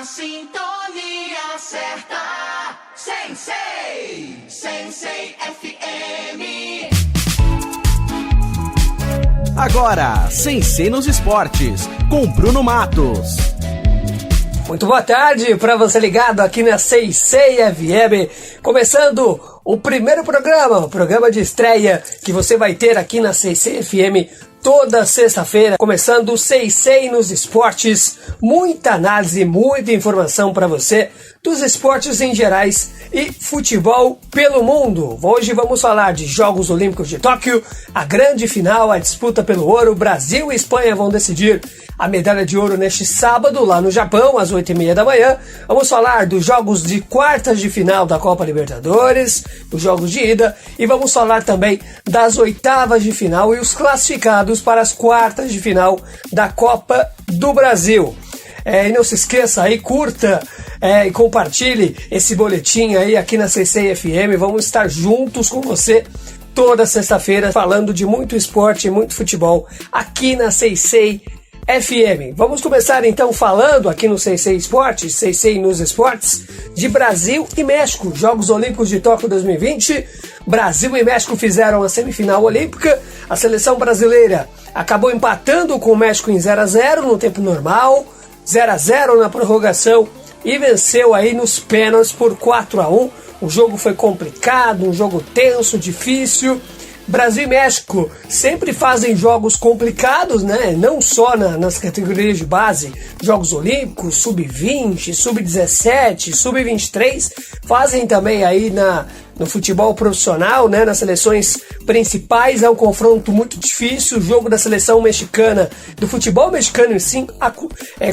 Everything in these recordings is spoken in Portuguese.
Na sintonia certa, Sensei FM. Agora, Sensei nos esportes, com Bruno Matos. Muito boa tarde para você ligado aqui na Sensei FM, começando o primeiro programa, o programa de estreia que você vai ter aqui na Sensei FM toda sexta-feira, começando o Sensei nos esportes, muita análise, muita informação para você dos esportes em gerais e futebol pelo mundo. Hoje vamos falar de Jogos Olímpicos de Tóquio, a grande final, a disputa pelo ouro. Brasil e Espanha vão decidir a medalha de ouro neste sábado, lá no Japão, às 8h30 da manhã. Vamos falar dos jogos de quartas de final da Copa Libertadores, os jogos de ida, e vamos falar também das oitavas de final e os classificados para as quartas de final da Copa do Brasil. E não se esqueça aí, curta e compartilhe esse boletim aí aqui na Sensei FM. Vamos estar juntos com você toda sexta-feira falando de muito esporte e muito futebol aqui na Sensei FM. Vamos começar então falando aqui no Sensei Esportes, Sensei nos esportes, de Brasil e México. Jogos Olímpicos de Tóquio 2020. Brasil e México fizeram a semifinal olímpica. A seleção brasileira acabou empatando com o México em 0-0 no tempo normal, 0-0 na prorrogação e venceu aí nos pênaltis por 4-1. O jogo foi complicado, um jogo tenso, difícil. Brasil e México sempre fazem jogos complicados, né? Não só nas categorias de base, Jogos Olímpicos, Sub-20, Sub-17, Sub-23, fazem também aí no futebol profissional, né? Nas seleções principais. É um confronto muito difícil. O jogo da seleção mexicana, do futebol mexicano em si,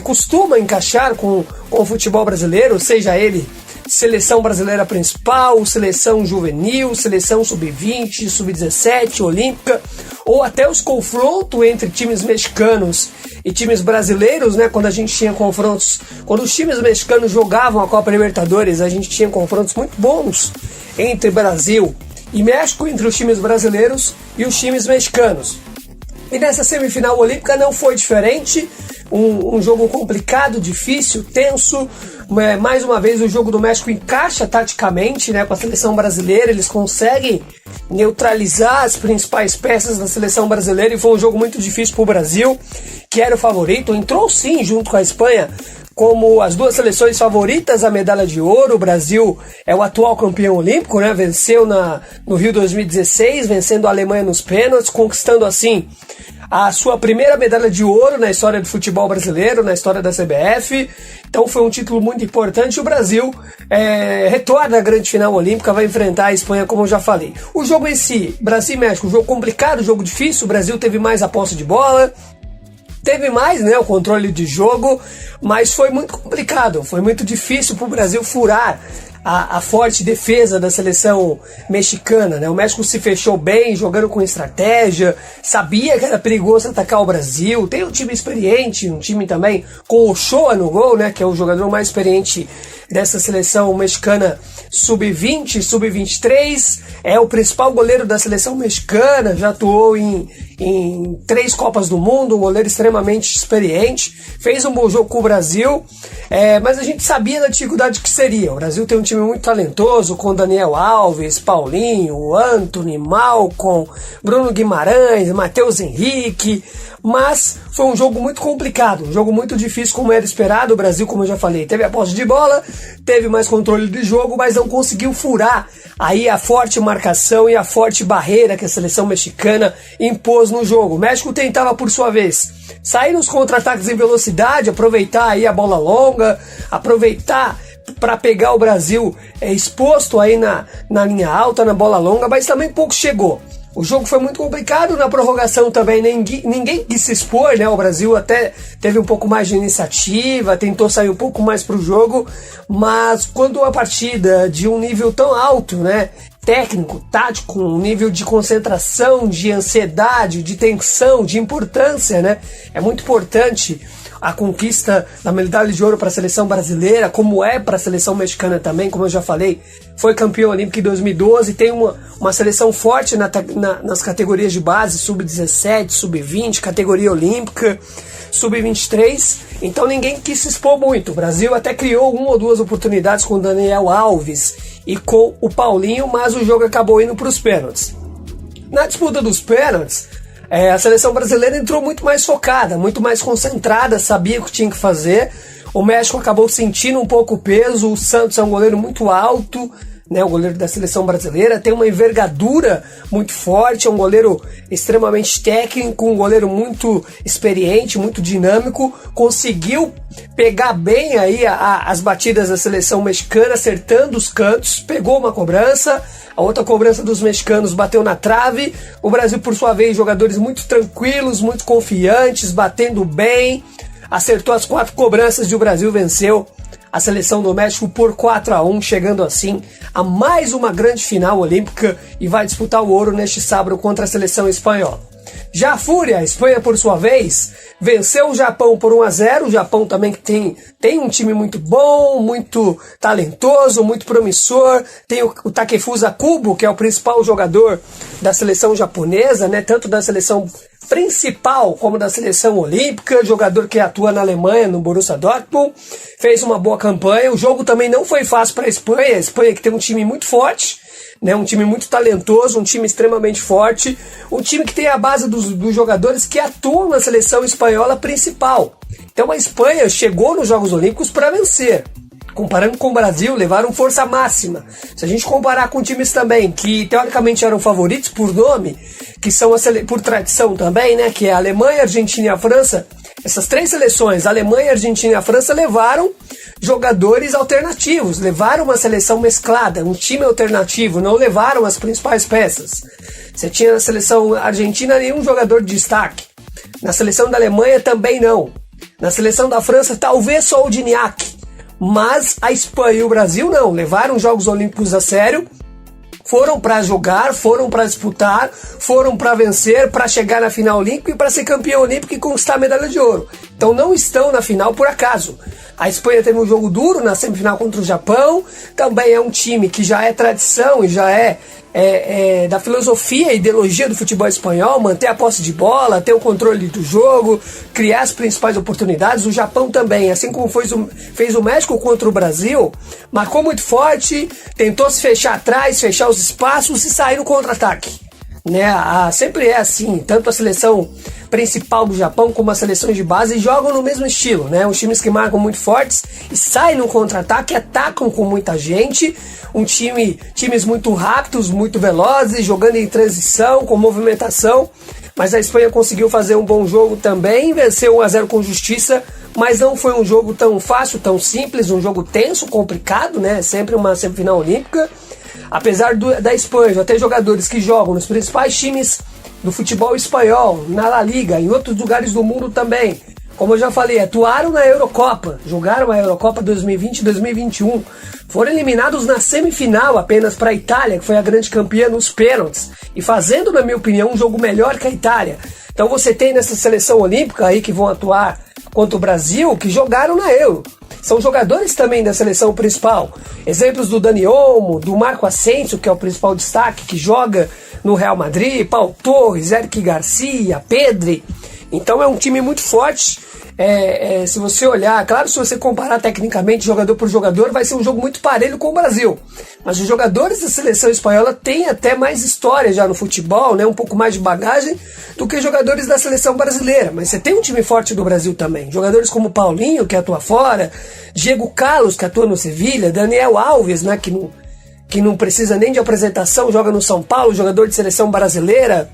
costuma encaixar com o futebol brasileiro, seja ele seleção brasileira principal, seleção juvenil, seleção sub-20, sub-17, olímpica, ou até os confrontos entre times mexicanos e times brasileiros, né? Quando a gente tinha confrontos, quando os times mexicanos jogavam a Copa Libertadores, a gente tinha confrontos muito bons entre Brasil e México, entre os times brasileiros e os times mexicanos. E nessa semifinal olímpica não foi diferente. Um jogo complicado, difícil, tenso. Mais uma vez o jogo do México encaixa taticamente, né, com a seleção brasileira. Eles conseguem neutralizar as principais peças da seleção brasileira, e foi um jogo muito difícil para o Brasil, que era o favorito. Entrou sim junto com a Espanha como as duas seleções favoritas à medalha de ouro. O Brasil é o atual campeão olímpico, né? Venceu no Rio 2016, vencendo a Alemanha nos pênaltis, conquistando assim a sua primeira medalha de ouro na história do futebol brasileiro, na história da CBF. Então foi um título muito importante. O Brasil retorna à grande final olímpica, vai enfrentar a Espanha, como eu já falei. O jogo em si, Brasil e México, jogo complicado, jogo difícil. O Brasil teve mais a posse de bola, teve mais, né, o controle de jogo, mas foi muito complicado, foi muito difícil para o Brasil furar a forte defesa da seleção mexicana, né? O México se fechou bem, jogando com estratégia, sabia que era perigoso atacar o Brasil. Tem um time experiente, um time também com o Ochoa no gol, né, que é o jogador mais experiente dessa seleção mexicana sub-20, sub-23, é o principal goleiro da seleção mexicana, já atuou em 3 Copas do Mundo, um goleiro extremamente experiente, fez um bom jogo com o Brasil, mas a gente sabia da dificuldade que seria. O Brasil tem um time muito talentoso, com Daniel Alves, Paulinho, Antony, Malcom, Bruno Guimarães, Matheus Henrique, mas foi um jogo muito complicado, um jogo muito difícil, como era esperado. O Brasil, como eu já falei, teve a posse de bola, teve mais controle de jogo, mas não conseguiu furar aí a forte marcação e a forte barreira que a seleção mexicana impôs no jogo. O México tentava, por sua vez, sair nos contra-ataques em velocidade, aproveitar aí a bola longa, aproveitar para pegar o Brasil exposto aí na linha alta, na bola longa, mas também pouco chegou. O jogo foi muito complicado, na prorrogação também ninguém quis se expor, né? O Brasil até teve um pouco mais de iniciativa, tentou sair um pouco mais para o jogo, mas quando a partida de um nível tão alto, né, técnico, tático, um nível de concentração, de ansiedade, de tensão, de importância, né? É muito importante a conquista da medalha de ouro para a seleção brasileira, como é para a seleção mexicana também, como eu já falei, foi campeão olímpico em 2012, tem uma seleção forte nas categorias de base, sub-17, sub-20, categoria olímpica. sub-23, então ninguém quis se expor muito. O Brasil até criou 1 ou 2 oportunidades com o Daniel Alves e com o Paulinho, mas o jogo acabou indo para os pênaltis. Na disputa dos pênaltis, a seleção brasileira entrou muito mais focada, muito mais concentrada, sabia o que tinha que fazer. O México acabou sentindo um pouco o peso. O Santos é um goleiro muito alto, né, o goleiro da seleção brasileira, tem uma envergadura muito forte, é um goleiro extremamente técnico, um goleiro muito experiente, muito dinâmico, conseguiu pegar bem aí as batidas da seleção mexicana, acertando os cantos, pegou uma cobrança, a outra cobrança dos mexicanos bateu na trave. O Brasil, por sua vez, jogadores muito tranquilos, muito confiantes, batendo bem, acertou as 4 cobranças e o Brasil venceu a seleção do México por 4-1, chegando assim a mais uma grande final olímpica e vai disputar o ouro neste sábado contra a seleção espanhola. Já a Fúria, a Espanha, por sua vez, venceu o Japão por 1-0. O Japão também que tem um time muito bom, muito talentoso, muito promissor. Tem o Takefusa Kubo, que é o principal jogador da seleção japonesa, né? Tanto da seleção principal como da seleção olímpica, jogador que atua na Alemanha, no Borussia Dortmund, fez uma boa campanha. O jogo também não foi fácil para a Espanha que tem um time muito forte, né, um time muito talentoso, um time extremamente forte, um time que tem a base dos jogadores que atuam na seleção espanhola principal. Então a Espanha chegou nos Jogos Olímpicos para vencer. Comparando com o Brasil, levaram força máxima. Se a gente comparar com times também que teoricamente eram favoritos por nome, que são por tradição também, né, que é a Alemanha, a Argentina e a França, essas 3 seleções, a Alemanha, a Argentina e a França, levaram jogadores alternativos, levaram uma seleção mesclada, um time alternativo, não levaram as principais peças. Você tinha na seleção argentina nenhum jogador de destaque. Na seleção da Alemanha também não. Na seleção da França talvez só o Gignac. Mas a Espanha e o Brasil não, levaram os Jogos Olímpicos a sério, foram para jogar, foram para disputar, foram para vencer, para chegar na final olímpica e para ser campeão olímpico e conquistar a medalha de ouro. Então não estão na final por acaso. A Espanha teve um jogo duro na semifinal contra o Japão, também é um time que já é tradição e já é da filosofia e ideologia do futebol espanhol, manter a posse de bola, ter o controle do jogo, criar as principais oportunidades. O Japão também, assim como fez o México contra o Brasil, marcou muito forte, tentou se fechar atrás, fechar os espaços e sair no contra-ataque. Né? Sempre é assim, tanto a seleção principal do Japão como as seleções de base jogam no mesmo estilo, né? Os times que marcam muito fortes e saem no contra-ataque, atacam com muita gente, times muito rápidos, muito velozes, jogando em transição, com movimentação, mas a Espanha conseguiu fazer um bom jogo também, venceu 1-0 com justiça, mas não foi um jogo tão fácil, tão simples, um jogo tenso, complicado, né? Sempre uma semifinal olímpica. Apesar da Espanha já ter jogadores que jogam nos principais times do futebol espanhol, na La Liga, em outros lugares do mundo também, como eu já falei, atuaram na Eurocopa, jogaram a Eurocopa 2020 e 2021, foram eliminados na semifinal apenas para a Itália, que foi a grande campeã nos pênaltis, e fazendo, na minha opinião, um jogo melhor que a Itália. Então você tem nessa seleção olímpica aí que vão atuar contra o Brasil, que jogaram na Euro. São jogadores também da seleção principal. Exemplos do Dani Olmo, do Marco Asensio, que é o principal destaque, que joga no Real Madrid, Pau Torres, Eric Garcia, Pedri. Então é um time muito forte. Se você olhar, claro, se você comparar tecnicamente jogador por jogador, vai ser um jogo muito parelho com o Brasil. Mas os jogadores da seleção espanhola têm até mais história já no futebol, né? Um pouco mais de bagagem do que jogadores da seleção brasileira. Mas você tem um time forte do Brasil também. Jogadores como Paulinho, que atua fora, Diego Carlos, que atua no Sevilha, Daniel Alves, né? Que não precisa nem de apresentação, joga no São Paulo, jogador de seleção brasileira.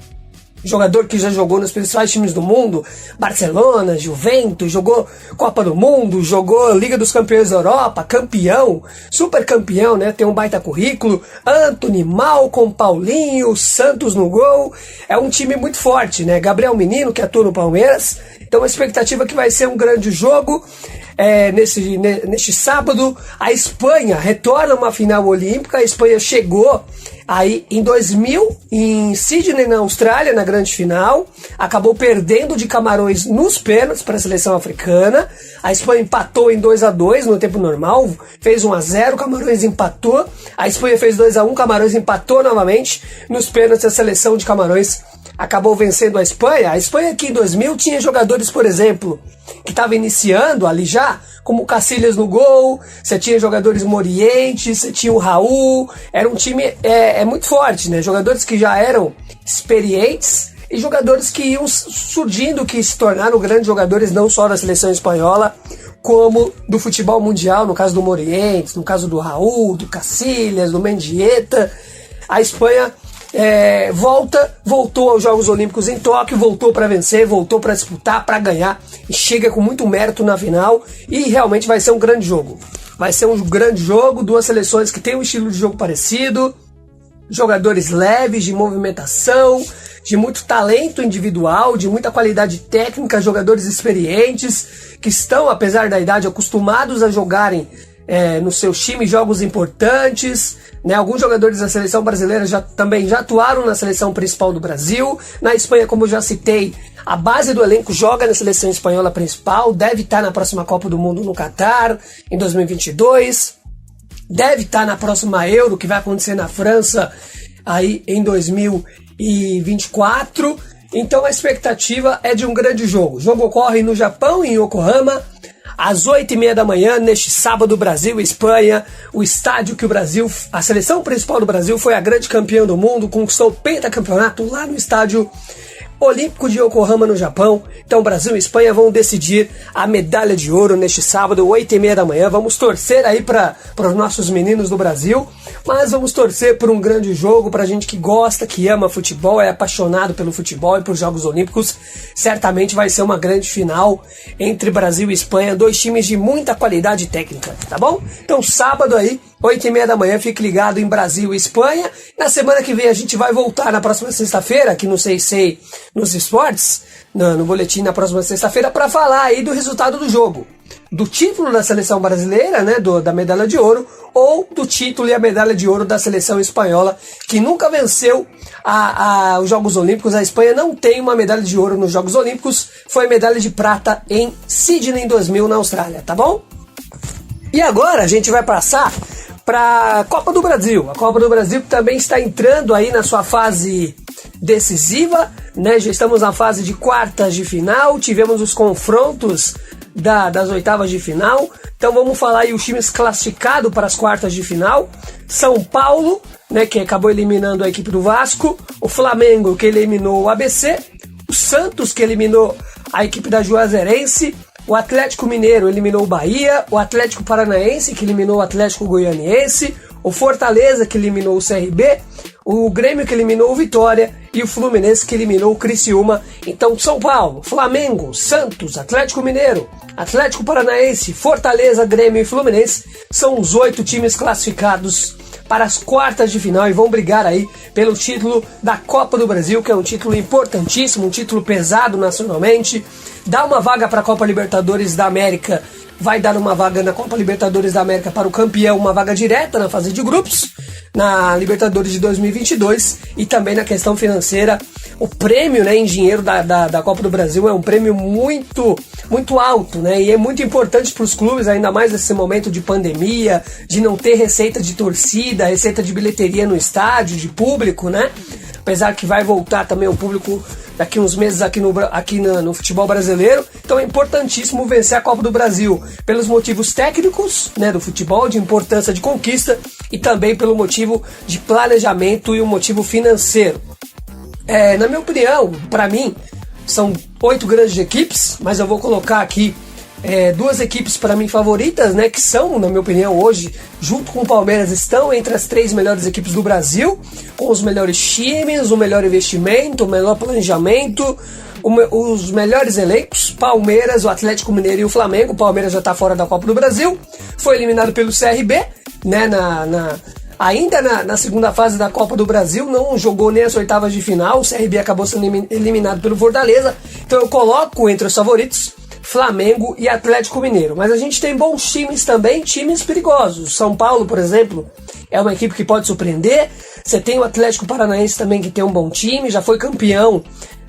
Jogador que já jogou nos principais times do mundo, Barcelona, Juventus, jogou Copa do Mundo, jogou Liga dos Campeões da Europa, campeão, super campeão, né? Tem um baita currículo. Antony, Malcom, Paulinho, Santos no gol. É um time muito forte, né? Gabriel Menino, que atua no Palmeiras. Então a expectativa é que vai ser um grande jogo. Neste sábado, a Espanha retorna a uma final olímpica. A Espanha chegou aí em 2000 em Sydney, na Austrália, na grande final, acabou perdendo de Camarões nos pênaltis para a seleção africana. A Espanha empatou em 2-2 no tempo normal, fez 1-0, Camarões empatou, a Espanha fez 2-1, Camarões empatou novamente, nos pênaltis a seleção de Camarões acabou vencendo a Espanha. A Espanha aqui em 2000 tinha jogadores, por exemplo, que estavam iniciando ali já, como o Casillas no gol, você tinha jogadores Morientes, você tinha o Raul, era um time muito forte, né? Jogadores que já eram experientes e jogadores que iam surgindo, que se tornaram grandes jogadores não só da seleção espanhola, como do futebol mundial, no caso do Morientes, no caso do Raul, do Casillas, do Mendieta. A Espanha voltou aos Jogos Olímpicos em Tóquio, voltou para vencer, voltou para disputar, para ganhar, e chega com muito mérito na final, e realmente vai ser um grande jogo. Vai ser um grande jogo, duas seleções que têm um estilo de jogo parecido, jogadores leves, de movimentação, de muito talento individual, de muita qualidade técnica, jogadores experientes, que estão, apesar da idade, acostumados a jogarem no seu time jogos importantes, né? Alguns jogadores da seleção brasileira também já atuaram na seleção principal do Brasil. Na Espanha, como eu já citei, a base do elenco joga na seleção espanhola principal, deve estar na próxima Copa do Mundo no Catar, em 2022, deve estar na próxima Euro, que vai acontecer na França aí em 2024. Então a expectativa é de um grande jogo. O jogo ocorre no Japão, em Yokohama, às 8h30 da manhã, neste sábado, Brasil e Espanha, o estádio que a seleção principal do Brasil foi a grande campeã do mundo, conquistou o pentacampeonato lá no estádio Olímpico de Yokohama, no Japão. Então Brasil e Espanha vão decidir a medalha de ouro neste sábado, 8h30 da manhã. Vamos torcer aí para os nossos meninos do Brasil, mas vamos torcer por um grande jogo, para gente que gosta, que ama futebol, é apaixonado pelo futebol e por Jogos Olímpicos. Certamente vai ser uma grande final entre Brasil e Espanha, dois times de muita qualidade técnica, tá bom? Então sábado aí, 8h30 da manhã, fique ligado em Brasil e Espanha. Na semana que vem a gente vai voltar na próxima sexta-feira, aqui no 6 nos esportes, no boletim na próxima sexta-feira, para falar aí do resultado do jogo, do título da seleção brasileira, né, da medalha de ouro, ou do título e a medalha de ouro da seleção espanhola, que nunca venceu os Jogos Olímpicos. A Espanha não tem uma medalha de ouro nos Jogos Olímpicos, foi medalha de prata em Sydney em 2000 na Austrália, tá bom? E agora a gente vai passar para a Copa do Brasil. A Copa do Brasil que também está entrando aí na sua fase decisiva, né? Já estamos na fase de quartas de final, tivemos os confrontos das oitavas de final. Então vamos falar aí os times classificados para as quartas de final. São Paulo, né, que acabou eliminando a equipe do Vasco, o Flamengo, que eliminou o ABC, o Santos, que eliminou a equipe da Juazeirense, o Atlético Mineiro eliminou o Bahia, o Atlético Paranaense, que eliminou o Atlético Goianiense, o Fortaleza, que eliminou o CRB, o Grêmio, que eliminou o Vitória, e o Fluminense, que eliminou o Criciúma. Então São Paulo, Flamengo, Santos, Atlético Mineiro, Atlético Paranaense, Fortaleza, Grêmio e Fluminense são os 8 times classificados para as quartas de final e vão brigar aí pelo título da Copa do Brasil, que é um título importantíssimo, um título pesado nacionalmente. Dá uma vaga para a Copa Libertadores da América, vai dar uma vaga na Copa Libertadores da América para o campeão, uma vaga direta na fase de grupos, na Libertadores de 2022, e também na questão financeira, o prêmio, né, em dinheiro da Copa do Brasil é um prêmio muito, muito alto, né, e é muito importante para os clubes, ainda mais nesse momento de pandemia, de não ter receita de torcida, receita de bilheteria no estádio, de público, né, apesar que vai voltar também o público daqui uns meses aqui no futebol brasileiro. Então é importantíssimo vencer a Copa do Brasil pelos motivos técnicos, né, do futebol, de importância de conquista, e também pelo motivo de planejamento e o motivo financeiro. Na minha opinião, para mim, são 8 grandes equipes, mas eu vou colocar aqui 2 equipes para mim favoritas, né, que são, na minha opinião, hoje, junto com o Palmeiras, estão entre as 3 melhores equipes do Brasil, com os melhores times, o melhor investimento, o melhor planejamento, os melhores elencos. Palmeiras, o Atlético Mineiro e o Flamengo. O Palmeiras já está fora da Copa do Brasil, foi eliminado pelo CRB, né, ainda na segunda fase da Copa do Brasil, não jogou nem as oitavas de final. O CRB acabou sendo eliminado pelo Fortaleza. Então eu coloco entre os favoritos Flamengo e Atlético Mineiro. Mas a gente tem bons times também, times perigosos. São Paulo, por exemplo, é uma equipe que pode surpreender. Você tem o Atlético Paranaense também, que tem um bom time, já foi campeão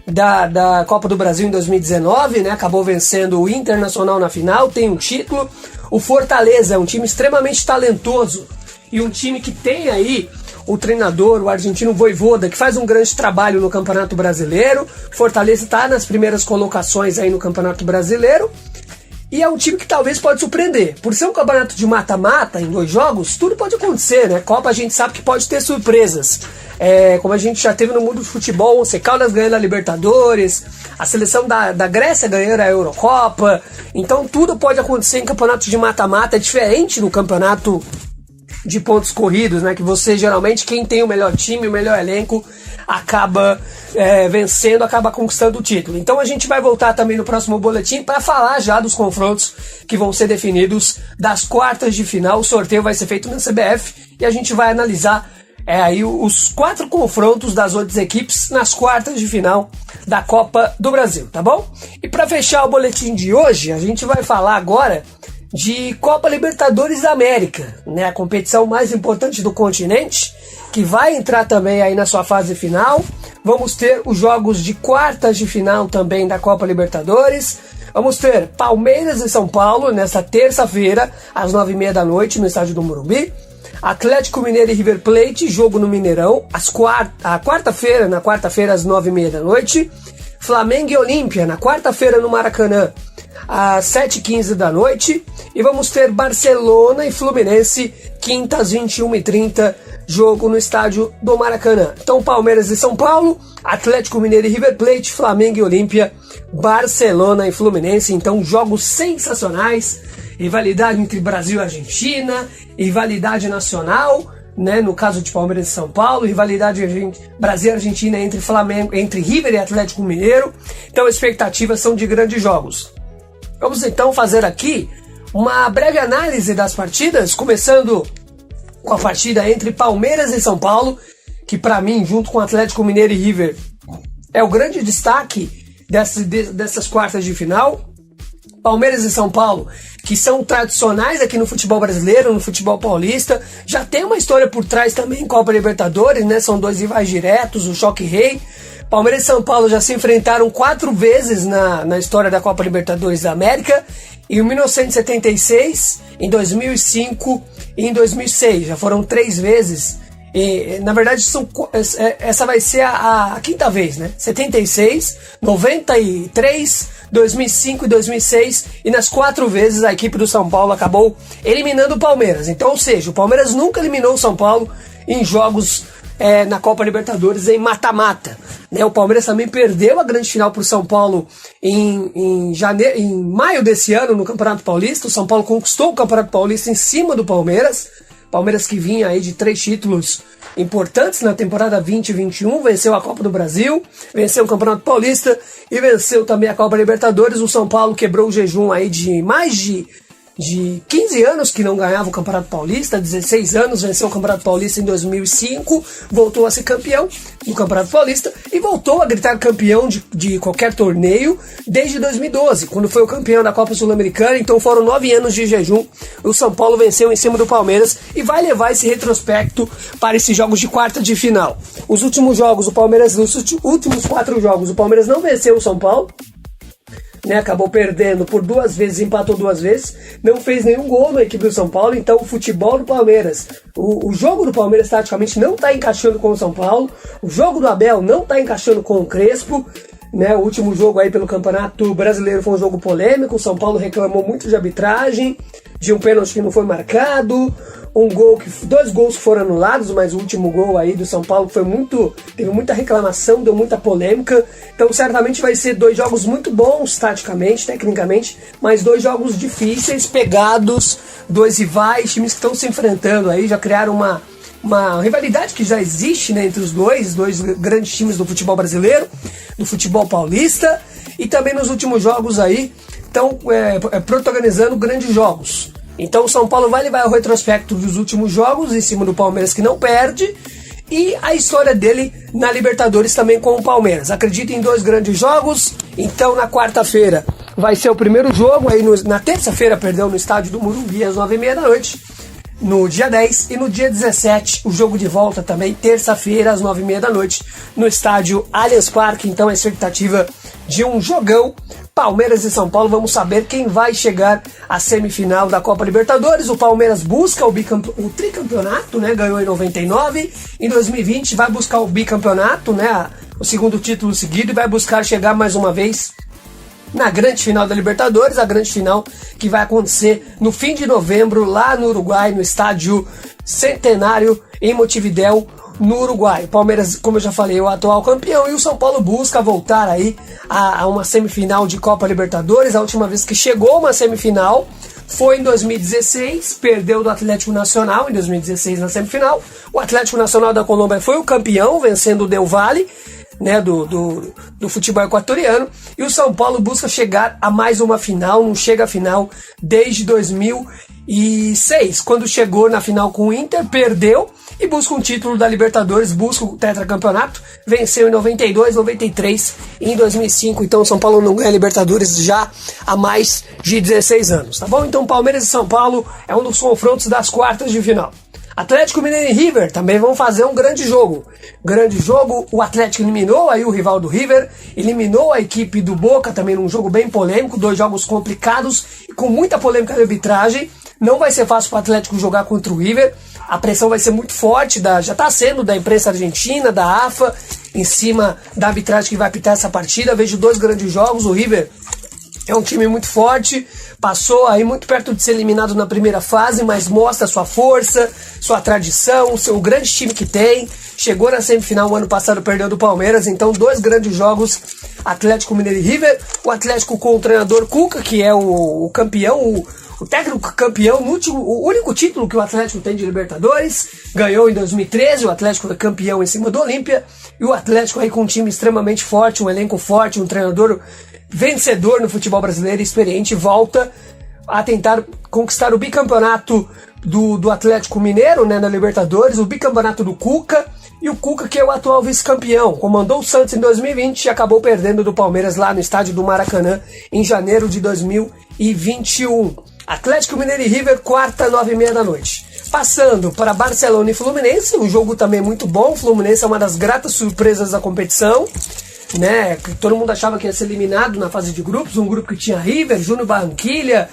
da Copa do Brasil em 2019, né? Acabou vencendo o Internacional na final, tem um título. O Fortaleza é um time extremamente talentoso e um time que tem aí o treinador, o argentino Vojvoda, que faz um grande trabalho no Campeonato Brasileiro. Fortaleza está nas primeiras colocações aí no Campeonato Brasileiro. E é um time que talvez pode surpreender. Por ser um campeonato de mata-mata em 2 jogos, tudo pode acontecer, né? Copa a gente sabe que pode ter surpresas. Como a gente já teve no mundo do futebol, o Once Caldas ganhando a Libertadores, a seleção da Grécia ganhando a Eurocopa. Então tudo pode acontecer em campeonato de mata-mata, é diferente no campeonato de pontos corridos, né? Que você geralmente, quem tem o melhor time, o melhor elenco, acaba vencendo, acaba conquistando o título. Então a gente vai voltar também no próximo boletim para falar já dos confrontos que vão ser definidos das quartas de final. O sorteio vai ser feito na CBF e a gente vai analisar aí os 4 confrontos das outras equipes nas quartas de final da Copa do Brasil, tá bom? E para fechar o boletim de hoje, a gente vai falar agora de Copa Libertadores da América, né? A competição mais importante do continente, que vai entrar também aí na sua fase final. Vamos ter os jogos de quartas de final também da Copa Libertadores. Vamos ter Palmeiras e São Paulo nesta terça-feira, às 9h30 da noite, no estádio do Morumbi. Atlético Mineiro e River Plate, jogo no Mineirão, na quarta-feira, às 9h30 da noite. Flamengo e Olímpia, na quarta-feira, no Maracanã, às 7h15 da noite. E vamos ter Barcelona e Fluminense, quinta, às 21h30, jogo no estádio do Maracanã. Então, Palmeiras e São Paulo, Atlético Mineiro e River Plate, Flamengo e Olímpia, Barcelona e Fluminense. Então, jogos sensacionais, rivalidade entre Brasil e Argentina, rivalidade nacional, né, no caso de Palmeiras e São Paulo, rivalidade Brasil e Argentina entre Flamengo, entre River e Atlético Mineiro. Então, as expectativas são de grandes jogos. Vamos então fazer aqui uma breve análise das partidas, começando com a partida entre Palmeiras e São Paulo, que para mim, junto com Atlético Mineiro e River, é o grande destaque dessas quartas de final. Palmeiras e São Paulo, que são tradicionais aqui no futebol brasileiro, no futebol paulista, já tem uma história por trás também em Copa Libertadores, né? São 2 rivais diretos, o Choque Rei. Palmeiras e São Paulo já se enfrentaram 4 vezes na história da Copa Libertadores da América, em 1976, em 2005 e em 2006. Já foram 3 vezes. E, na verdade, essa vai ser a quinta vez, né? 76, 93, 2005 e 2006. E nas 4 vezes a equipe do São Paulo acabou eliminando o Palmeiras. Então, ou seja, o Palmeiras nunca eliminou o São Paulo em jogos na Copa Libertadores em mata-mata, né? O Palmeiras também perdeu a grande final para o São Paulo em maio desse ano no Campeonato Paulista. O São Paulo conquistou o Campeonato Paulista em cima do Palmeiras. Palmeiras que vinha aí de 3 títulos importantes na temporada 2021, venceu a Copa do Brasil, venceu o Campeonato Paulista e venceu também a Copa Libertadores. O São Paulo quebrou o jejum aí de mais de 15 anos que não ganhava o Campeonato Paulista, 16 anos, venceu o Campeonato Paulista em 2005, voltou a ser campeão do Campeonato Paulista e voltou a gritar campeão de qualquer torneio desde 2012, quando foi o campeão da Copa Sul-Americana. Então foram 9 anos de jejum. O São Paulo venceu em cima do Palmeiras e vai levar esse retrospecto para esses jogos de quarta de final. Os últimos jogos, nos últimos 4 jogos, o Palmeiras não venceu o São Paulo, né, acabou perdendo por 2 vezes, empatou 2 vezes, não fez nenhum gol na equipe do São Paulo. Então o futebol do Palmeiras, o jogo do Palmeiras taticamente não está encaixando com o São Paulo, o jogo do Abel não está encaixando com o Crespo, né? O último jogo aí pelo Campeonato Brasileiro foi um jogo polêmico, o São Paulo reclamou muito de arbitragem, de um pênalti que não foi marcado, 2 gols que foram anulados, mas o último gol aí do São Paulo teve muita reclamação, deu muita polêmica. Então certamente vai ser 2 jogos muito bons taticamente, tecnicamente, mas 2 jogos difíceis, pegados, 2 rivais, times que estão se enfrentando aí, já criaram uma rivalidade que já existe, né, entre os dois grandes times do futebol brasileiro, do futebol paulista, e também nos últimos jogos aí estão protagonizando grandes jogos. Então o São Paulo vai levar o retrospecto dos últimos jogos em cima do Palmeiras, que não perde, e a história dele na Libertadores também com o Palmeiras. Acredito em 2 grandes jogos. Então na quarta-feira vai ser o primeiro jogo, aí na terça-feira, no estádio do Morumbi, às 9h30 da noite, no dia 10, e no dia 17 o jogo de volta também, terça-feira, às 9h30 da noite, no estádio Allianz Parque. Então a expectativa de um jogão. Palmeiras e São Paulo, vamos saber quem vai chegar à semifinal da Copa Libertadores. O Palmeiras busca o tricampeonato, né? Ganhou em 99, em 2020 vai buscar o bicampeonato, né? O segundo título seguido, e vai buscar chegar mais uma vez na grande final da Libertadores, a grande final que vai acontecer no fim de novembro lá no Uruguai, no estádio Centenário em Montevidéu, no Uruguai. O Palmeiras, como eu já falei, é o atual campeão, e o São Paulo busca voltar aí a uma semifinal de Copa Libertadores. A última vez que chegou a uma semifinal foi em 2016, perdeu do Atlético Nacional em 2016 na semifinal. O Atlético Nacional da Colômbia foi o campeão, vencendo o Del Valle, né, do futebol equatoriano, e o São Paulo busca chegar a mais uma final, não chega à final desde 2006, quando chegou na final com o Inter, perdeu, e busca um título da Libertadores, busca o tetracampeonato, venceu em 92, 93 e em 2005, então o São Paulo não ganha a Libertadores já há mais de 16 anos, tá bom? Então Palmeiras e São Paulo é um dos confrontos das quartas de final. Atlético Mineiro e River também vão fazer um grande jogo. Grande jogo, o Atlético eliminou aí o rival do River, eliminou a equipe do Boca também num jogo bem polêmico, 2 jogos complicados e com muita polêmica de arbitragem. Não vai ser fácil para o Atlético jogar contra o River, a pressão vai ser muito forte, já está sendo da imprensa argentina, da AFA, em cima da arbitragem que vai apitar essa partida. Vejo 2 grandes jogos, o River é um time muito forte, passou aí muito perto de ser eliminado na primeira fase, mas mostra sua força, sua tradição, o grande time que tem. Chegou na semifinal o ano passado, perdeu do Palmeiras, então 2 grandes jogos, Atlético Mineiro e River. O Atlético com o treinador Cuca, que é o campeão, o técnico campeão, o único título que o Atlético tem de Libertadores, ganhou em 2013, o Atlético é campeão em cima do Olímpia, e o Atlético aí com um time extremamente forte, um elenco forte, um treinador vencedor no futebol brasileiro, experiente, volta a tentar conquistar o bicampeonato do Atlético Mineiro, né, na Libertadores, o bicampeonato do Cuca, e o Cuca que é o atual vice-campeão, comandou o Santos em 2020 e acabou perdendo do Palmeiras lá no estádio do Maracanã em janeiro de 2021. Atlético Mineiro e River, quarta, 9h30 da noite. Passando para Barcelona e Fluminense, um jogo também muito bom. O Fluminense é uma das gratas surpresas da competição, né? Todo mundo achava que ia ser eliminado na fase de grupos, um grupo que tinha River, Júnior Barranquilla,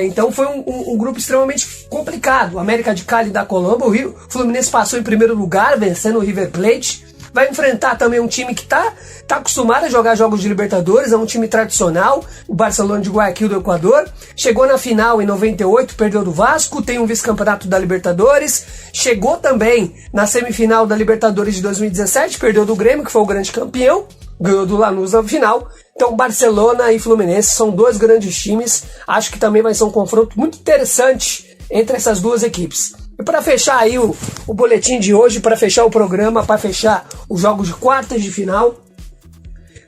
então foi um grupo extremamente complicado. América de Cali da Colômbia, o Fluminense passou em primeiro lugar, vencendo o River Plate. Vai enfrentar também um time que tá acostumado a jogar jogos de Libertadores, é um time tradicional, o Barcelona de Guayaquil do Equador. Chegou na final em 98, perdeu do Vasco, tem um vice-campeonato da Libertadores. Chegou também na semifinal da Libertadores de 2017, perdeu do Grêmio, que foi o grande campeão, ganhou do Lanús na final. Então Barcelona e Fluminense são 2 grandes times, acho que também vai ser um confronto muito interessante entre essas 2 equipes. E para fechar aí o boletim de hoje, para fechar o programa, para fechar os jogos de quartas de final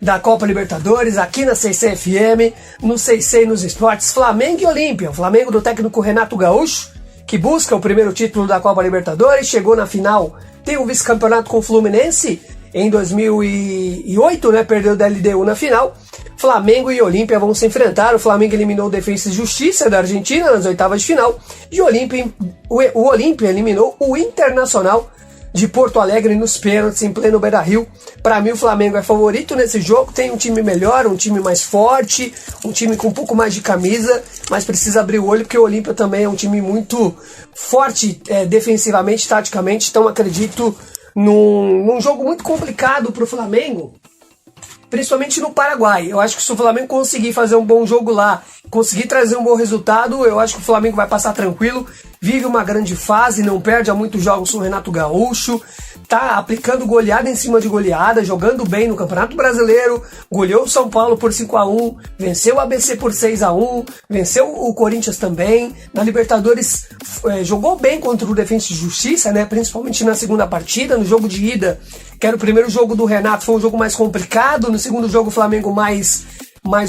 da Copa Libertadores, aqui na 6C FM, no 6C nos esportes, Flamengo e Olímpia. O Flamengo do técnico Renato Gaúcho, que busca o primeiro título da Copa Libertadores, chegou na final, tem um vice-campeonato com o Fluminense em 2008, né, perdeu da LDU na final. Flamengo e Olímpia vão se enfrentar. O Flamengo eliminou o Defensa e Justiça da Argentina nas oitavas de final, e o Olímpia eliminou o Internacional de Porto Alegre nos pênaltis em pleno Beira-Rio. Para mim o Flamengo é favorito nesse jogo, tem um time melhor, um time mais forte, um time com um pouco mais de camisa, mas precisa abrir o olho porque o Olímpia também é um time muito forte defensivamente, taticamente, então acredito num jogo muito complicado para o Flamengo, principalmente no Paraguai. Eu acho que se o Flamengo conseguir fazer um bom jogo lá, conseguir trazer um bom resultado, eu acho que o Flamengo vai passar tranquilo, vive uma grande fase, não perde há muitos jogos com o Renato Gaúcho, tá aplicando goleada em cima de goleada, jogando bem no Campeonato Brasileiro, goleou o São Paulo por 5-1, venceu o ABC por 6-1, venceu o Corinthians também, na Libertadores jogou bem contra o Defensa e Justiça, né, principalmente na segunda partida, no jogo de ida, que era o primeiro jogo do Renato, foi um jogo mais complicado, no segundo jogo o Flamengo mais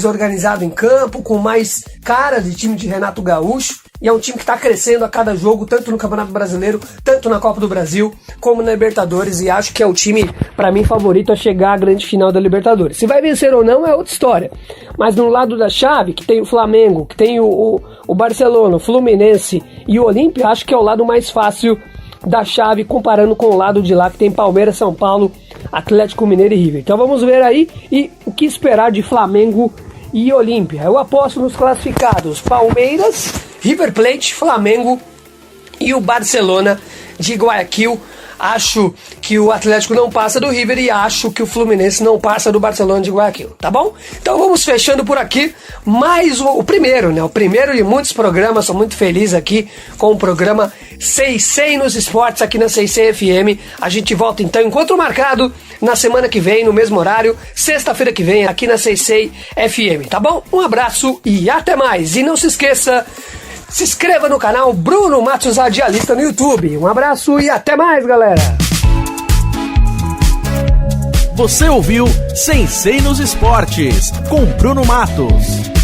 organizado em campo, com mais cara de time de Renato Gaúcho, e é um time que está crescendo a cada jogo, tanto no Campeonato Brasileiro, tanto na Copa do Brasil, como na Libertadores, e acho que é o time, para mim, favorito a chegar à grande final da Libertadores. Se vai vencer ou não é outra história, mas no lado da chave, que tem o Flamengo, que tem o Barcelona, o Fluminense e o Olímpia, acho que é o lado mais fácil da chave, comparando com o lado de lá, que tem Palmeiras, São Paulo, Atlético Mineiro e River. Então vamos ver aí e o que esperar de Flamengo e Olímpia. Eu aposto nos classificados Palmeiras, River Plate, Flamengo e o Barcelona de Guayaquil. Acho que o Atlético não passa do River e acho que o Fluminense não passa do Barcelona de Guayaquil, tá bom? Então vamos fechando por aqui mais o primeiro, né? O primeiro de muitos programas. Sou muito feliz aqui com o programa 600 nos esportes aqui na 600 FM. A gente volta então, encontro marcado na semana que vem, no mesmo horário, sexta-feira que vem, aqui na 600 FM, tá bom? Um abraço e até mais. E não se esqueça, se inscreva no canal Bruno Matos Radialista no YouTube. Um abraço e até mais, galera! Você ouviu 600 nos esportes com Bruno Matos.